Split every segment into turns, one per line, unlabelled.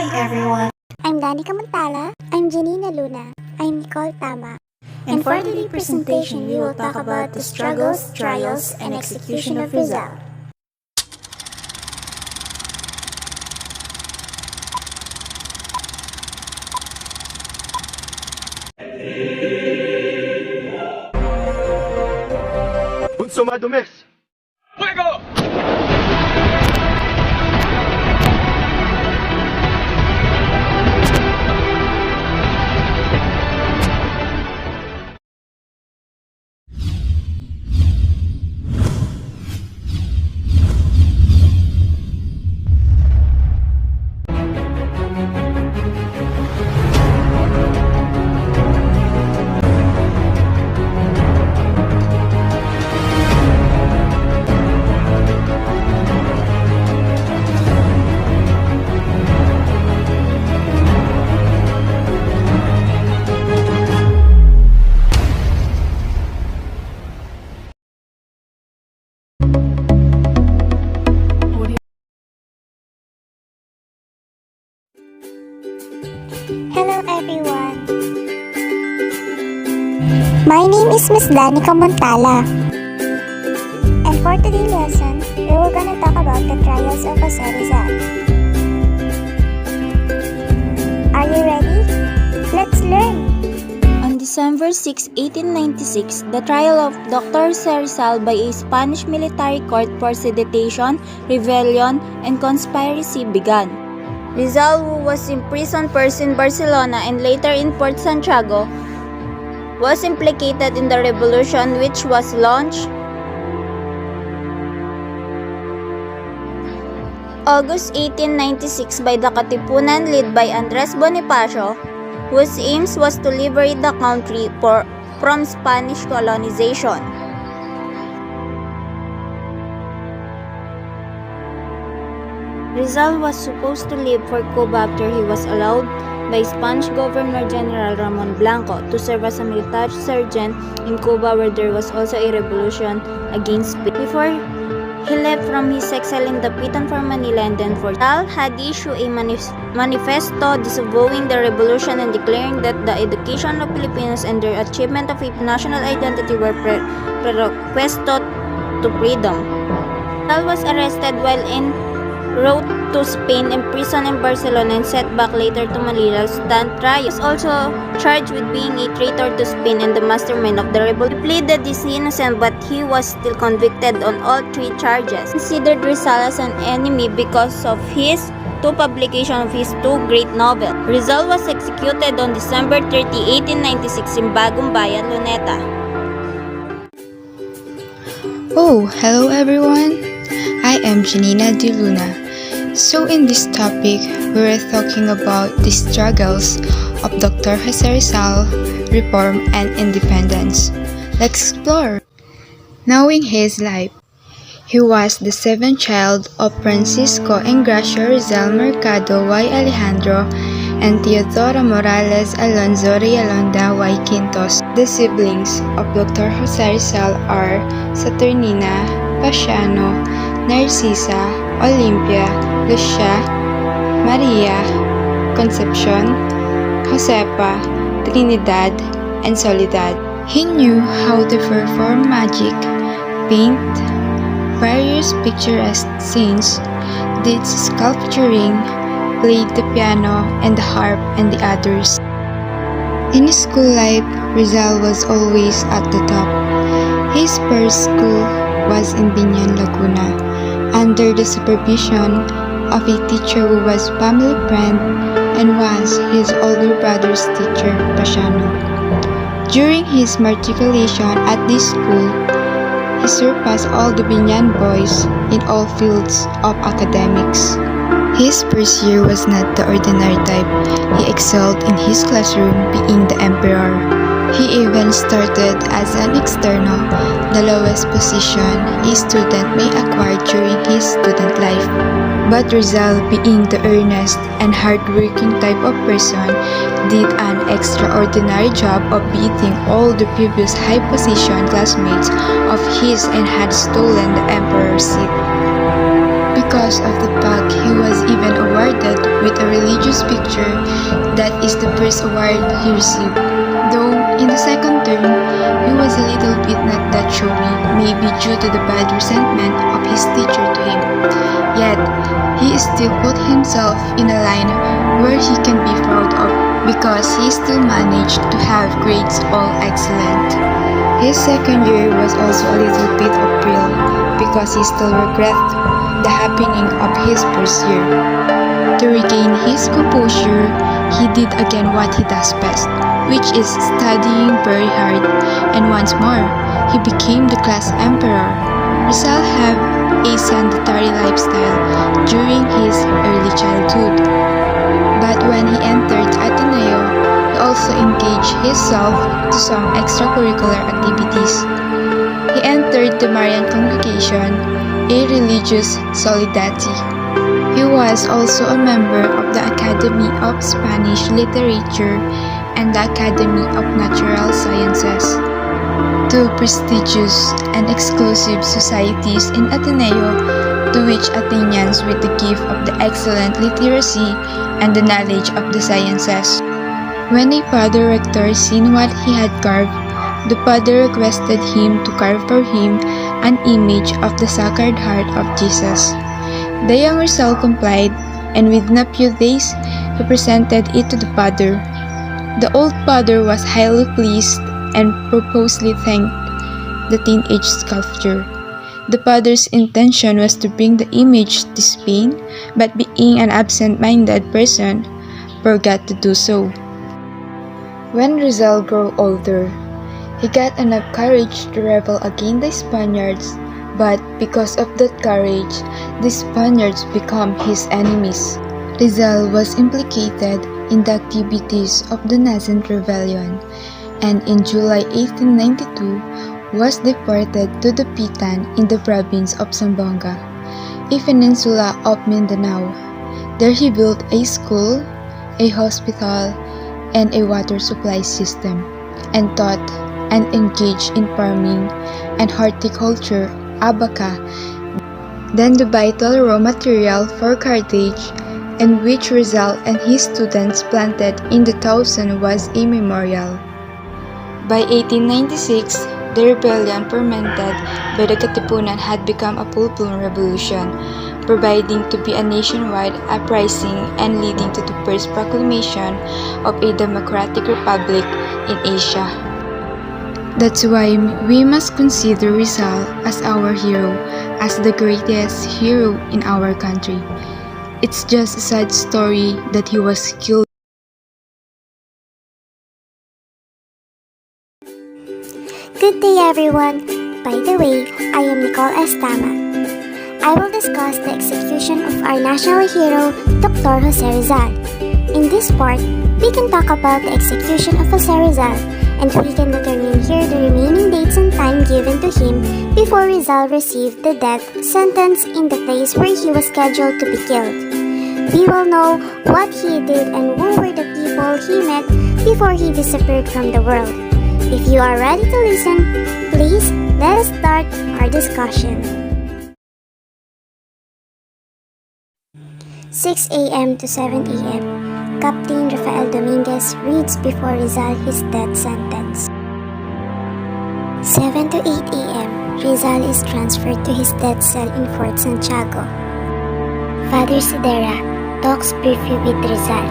morning, everyone.
I'm Danica Montala. I'm Janina Luna. I'm Nicole Tama.
And for today's presentation, we will talk about the struggles, trials, and execution of Rizal.
Bunso Madumes!
¡Fuego!
Hello everyone. My name is Miss Danica Montala. And for today's lesson, we were gonna talk about the trials of Jose Rizal. Are you ready? Let's learn!
On December 6, 1896, the trial of Dr. Jose Rizal by a Spanish military court for sedition, rebellion, and conspiracy began. Rizal, who was imprisoned first in Barcelona and later in Port Santiago, was implicated in the revolution which was launched August 1896 by the Katipunan led by Andres Bonifacio, whose aims was to liberate the country from Spanish colonization. Rizal was supposed to leave for Cuba after he was allowed by Spanish Governor General Ramon Blanco to serve as a military sergeant in Cuba, where there was also a revolution against Spain. Before he left from his exile in the Pitan for Manila and then for Rizal had issued a manifesto disavowing the revolution and declaring that the education of Filipinos and their achievement of a national identity were prerequisite to freedom. Rizal was arrested while en route to Spain, imprisoned in Barcelona, and sent back later to Manila to stand trial. He was also charged with being a traitor to Spain and the mastermind of the revolution. He pleaded his innocence, but he was still convicted on all three charges. He considered Rizal as an enemy because of his two publications of his two great novels. Rizal was executed on December 30, 1896 in Bagong Bayan, Luneta.
Oh, hello everyone. I am Janina de Luna. So in this topic, we are talking about the struggles of Dr. Jose Rizal, reform and independence. Let's explore. Knowing his life, he was the seventh child of Francisco Engracia Rizal Mercado y Alejandro and Teodora Morales Alonzo Realonda y Quintos. The siblings of Dr. Jose Rizal are Saturnina, Pasiano, Narcisa, Olympia, Lucia, Maria, Concepcion, Josepa, Trinidad, and Soledad. He knew how to perform magic, paint various picturesque scenes, did sculpturing, played the piano and the harp and the others. In his school life, Rizal was always at the top. His first school was in Binyan, Laguna, under the supervision of a teacher who was family friend and was his older brother's teacher, Pasiano. During his matriculation at this school, he surpassed all the Binyan boys in all fields of academics. His first year was not the ordinary type. He excelled in his classroom, being the emperor. He even started as an external, the lowest position a student may acquire during his student life. But Rizal, being the earnest and hard-working type of person, did an extraordinary job of beating all the previous high-position classmates of his and had stolen the emperor's seat. because of the fact he was even awarded with a religious picture that is the first award he received. Though in the second term, he was a little bit not that showy, maybe due to the bad resentment of his teacher to him. Yet, he still put himself in a line where he can be proud of because he still managed to have grades all excellent. His second year was also a little bit of thrill because he still regretted the happening of his first year. To regain his composure, he did again what he does best, which is studying very hard, and once more, he became the class emperor. Rizal had a sedentary lifestyle during his early childhood, but when he entered Ateneo, he also engaged himself to some extracurricular activities. He entered the Marian congregation, a religious solidarity. He was also a member of the Academy of Spanish Literature and the Academy of Natural Sciences, two prestigious and exclusive societies in Ateneo to which Athenians with the gift of the excellent literacy and the knowledge of the sciences. When a father rector seen what he had carved, the father requested him to carve for him an image of the Sacred Heart of Jesus. The young Rizal complied, and within a few days, he presented it to the father. The old father was highly pleased and profusely thanked the teenage sculptor. The father's intention was to bring the image to Spain, but being an absent-minded person, forgot to do so. When Rizal grew older, he got enough courage to rebel against the Spaniards, but because of that courage, the Spaniards became his enemies. Rizal was implicated in the activities of the nascent rebellion, and in July 1892 was deported to the Pitan in the province of Zamboanga, a peninsula of Mindanao. There he built a school, a hospital, and a water supply system, and taught and engaged in farming and horticulture, abaca, then the vital raw material for Carthage, and which Rizal and his students planted in the thousand was a memorial. By 1896, the rebellion fermented by the Katipunan had become a full-blown revolution, proving to be a nationwide uprising and leading to the first proclamation of a democratic republic in Asia. That's why we must consider Rizal as our hero, as the greatest hero in our country. It's just a sad story that he was killed.
Good day everyone! By the way, I am Nicole Estama. I will discuss the execution of our national hero, Dr. Jose Rizal. In this part, we can talk about the execution of Jose Rizal, and we can determine here the remaining dates and time given to him before Rizal received the death sentence in the place where he was scheduled to be killed. We will know what he did and who were the people he met before he disappeared from the world. If you are ready to listen, please let us start our discussion. 6 a.m. to 7 a.m. Captain Rafael Dominguez reads before Rizal his death sentence. 7 to 8 a.m. Rizal is transferred to his death cell in Fort Santiago. Father Sidera talks briefly with Rizal.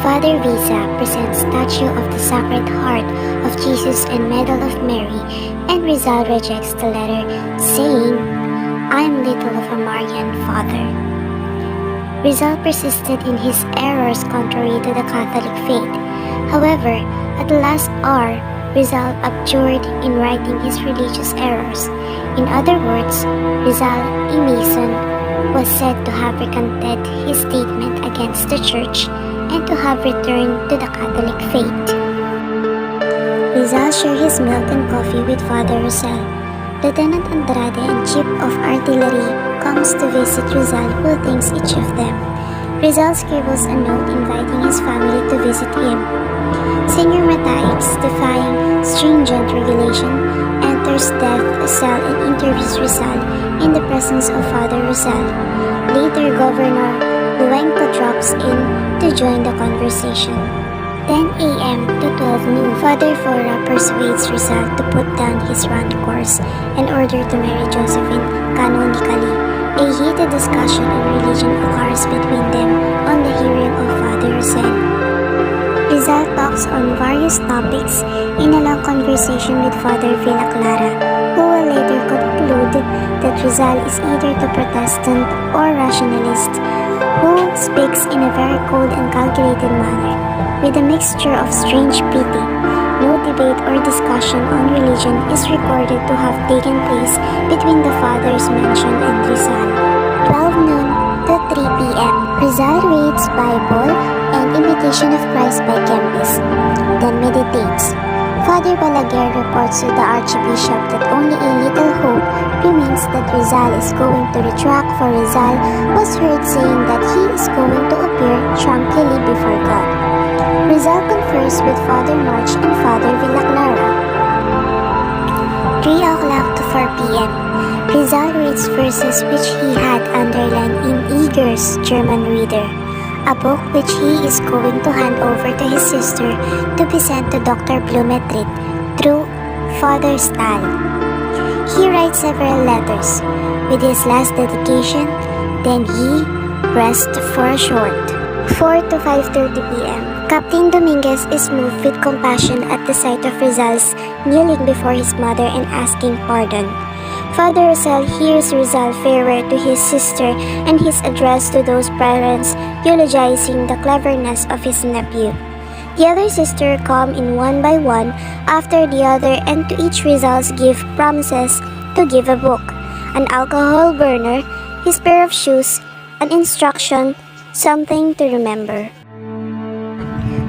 Father Visa presents statue of the Sacred Heart of Jesus and Medal of Mary, and Rizal rejects the letter, saying, "I am little of a Marian father." Rizal persisted in his errors contrary to the Catholic faith. However, at the last hour, Rizal abjured in writing his religious errors. In other words, Rizal, a Mason, was said to have recanted his statement against the Church and to have returned to the Catholic faith. Rizal shared his milk and coffee with Father Rizal. Lieutenant Andrade and Chief of Artillery comes to visit Rizal, who thanks each of them. Rizal scribbles a note inviting his family to visit him. Senior Mataix, defying stringent regulation, enters father's death cell and interviews Rizal in the presence of Father Rizal. Later, Governor Luenco drops in to join the conversation. 10 a.m. to 12 noon, Father Fora persuades Rizal to put down his run course and order to marry Josephine canonically. A heated discussion on religion occurs between them on the hearing of Father Rizal. Rizal talks on various topics in a long conversation with Father Villaclara, who will later conclude that Rizal is either the Protestant or rationalist, who speaks in a very cold and calculated manner, with a mixture of strange pity. No debate or discussion on religion is recorded to have taken place between the fathers mentioned and Rizal. 12 noon to 3 p.m. Rizal reads Bible and Imitation of Christ by Kempis, then meditates. Father Balaguer reports to the Archbishop that only a little hope remains that Rizal is going to retract, for Rizal was heard saying that he is going to appear tranquilly before God. Rizal confers with Father March and Father Villaclara. 3 o'clock to 4 p.m. Rizal reads verses which he had underlined in Eager's German Reader, a book which he is going to hand over to his sister to be sent to Dr. Blumentritt through Father Stahl. He writes several letters. With his last dedication, then he rests for a short. 4 to 5:30 p.m. Captain Dominguez is moved with compassion at the sight of Rizal's kneeling before his mother and asking pardon. Father Rizal hears Rizal farewell to his sister and his address to those parents, eulogizing the cleverness of his nephew. The other sister come in one by one after the other, and to each Rizal's gift promises to give a book, an alcohol burner, his pair of shoes, an instruction, something to remember.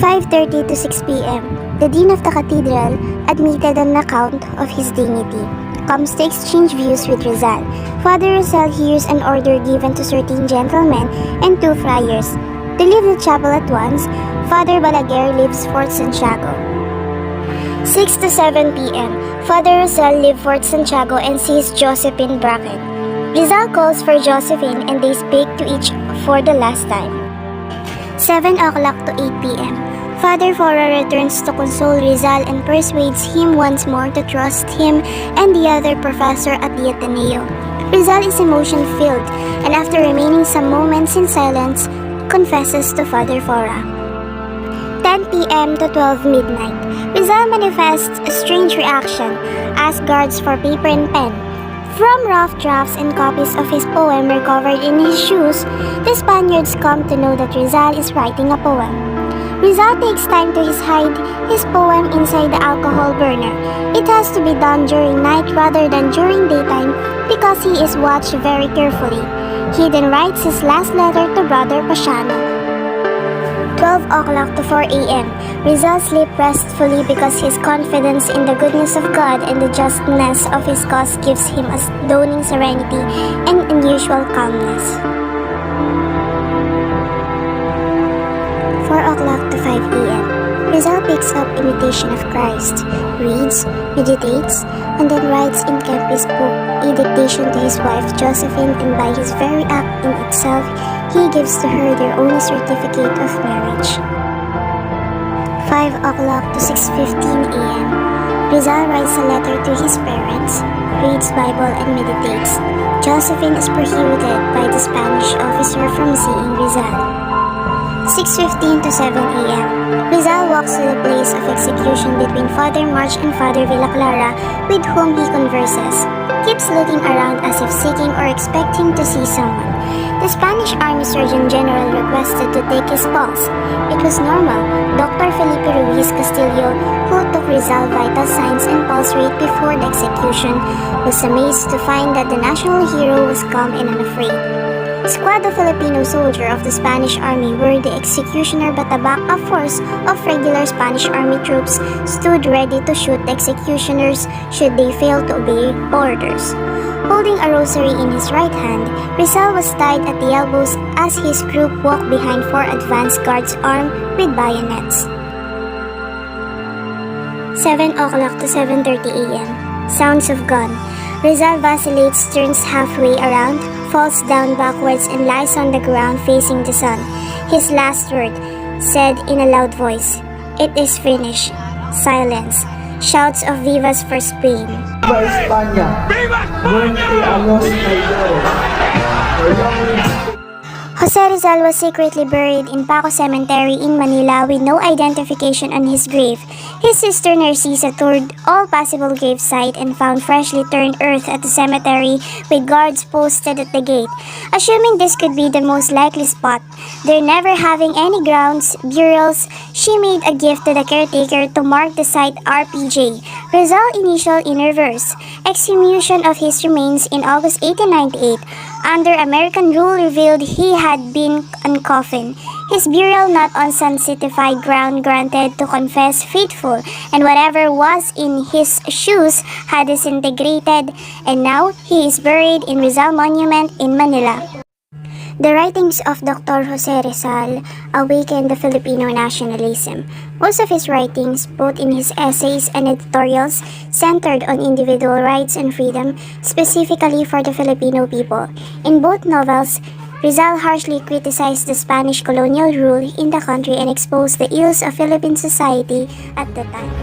5:30 to 6 p.m. The Dean of the Cathedral, admitted on account of his dignity, comes to exchange views with Rizal. Father Rizal hears an order given to certain gentlemen and 2 friars to leave the chapel at once. Father Balaguer leaves Fort Santiago. 6 to 7 p.m. Father Rizal leaves Fort Santiago and sees Josephine Bracken. Rizal calls for Josephine and they speak to each for the last time. 7 o'clock to 8 p.m. Father Fora returns to console Rizal and persuades him once more to trust him and the other professor at the Ateneo. Rizal is emotion-filled and after remaining some moments in silence, confesses to Father Fora. 10 p.m. to 12 midnight. Rizal manifests a strange reaction, asks guards for paper and pen. From rough drafts and copies of his poem recovered in his shoes, the Spaniards come to know that Rizal is writing a poem. Rizal takes time to hide his poem inside the alcohol burner. It has to be done during night rather than during daytime because he is watched very carefully. He then writes his last letter to Brother Pasiano. 12 o'clock to 4 a.m. Rizal sleeps restfully because his confidence in the goodness of God and the justness of his cause gives him a dawning serenity and unusual calmness. 4 o'clock to 5 a.m. Rizal picks up Imitation of Christ, reads, meditates, and then writes in Kempis' book a dictation to his wife Josephine, and by his very act in itself, he gives to her their only certificate of marriage. 5 o'clock to 6:15 a.m. Rizal writes a letter to his parents, reads Bible and meditates. Josephine is prohibited by the Spanish officer from seeing Rizal. 6:15 to 7 a.m. Rizal walks to the place of execution between Father March and Father Villaclara, with whom he converses. Keeps looking around as if seeking or expecting to see someone. The Spanish Army Surgeon General requested to take his pulse. It was normal. Dr. Felipe Ruiz Castillo, who took Rizal vital signs and pulse rate before the execution, was amazed to find that the national hero was calm and unafraid. Squad of Filipino soldier of the Spanish Army were the executioner, but a backup force of regular Spanish Army troops stood ready to shoot the executioners should they fail to obey orders. Holding a rosary in his right hand, Rizal was tied at the elbows as his group walked behind 4 advance guards armed with bayonets. 7 o'clock to 7:30 a.m. Sounds of gun. Rizal vacillates, turns halfway around, falls down backwards and lies on the ground facing the sun. His last word, said in a loud voice, "It is finished." Silence. Shouts of vivas for Spain.
Viva España! Muerte a los traidores!
Jose Rizal was secretly buried in Paco Cemetery in Manila with no identification on his grave. His sister Narcisa toured all possible grave sites and found freshly turned earth at the cemetery with guards posted at the gate. Assuming this could be the most likely spot, there never having any grounds, burials, she made a gift to the caretaker to mark the site RPJ, Rizal initial in reverse. Exhumation of his remains in August 1898 under American rule revealed he had been uncoffined. His burial not on sanctified ground granted to confess faithful, and whatever was in his shoes had disintegrated, and now he is buried in Rizal Monument in Manila. The writings of Dr. Jose Rizal awakened the Filipino nationalism. Most of his writings, both in his essays and editorials, centered on individual rights and freedom, specifically for the Filipino people. In both novels, Rizal harshly criticized the Spanish colonial rule in the country and exposed the ills of Philippine society at the time.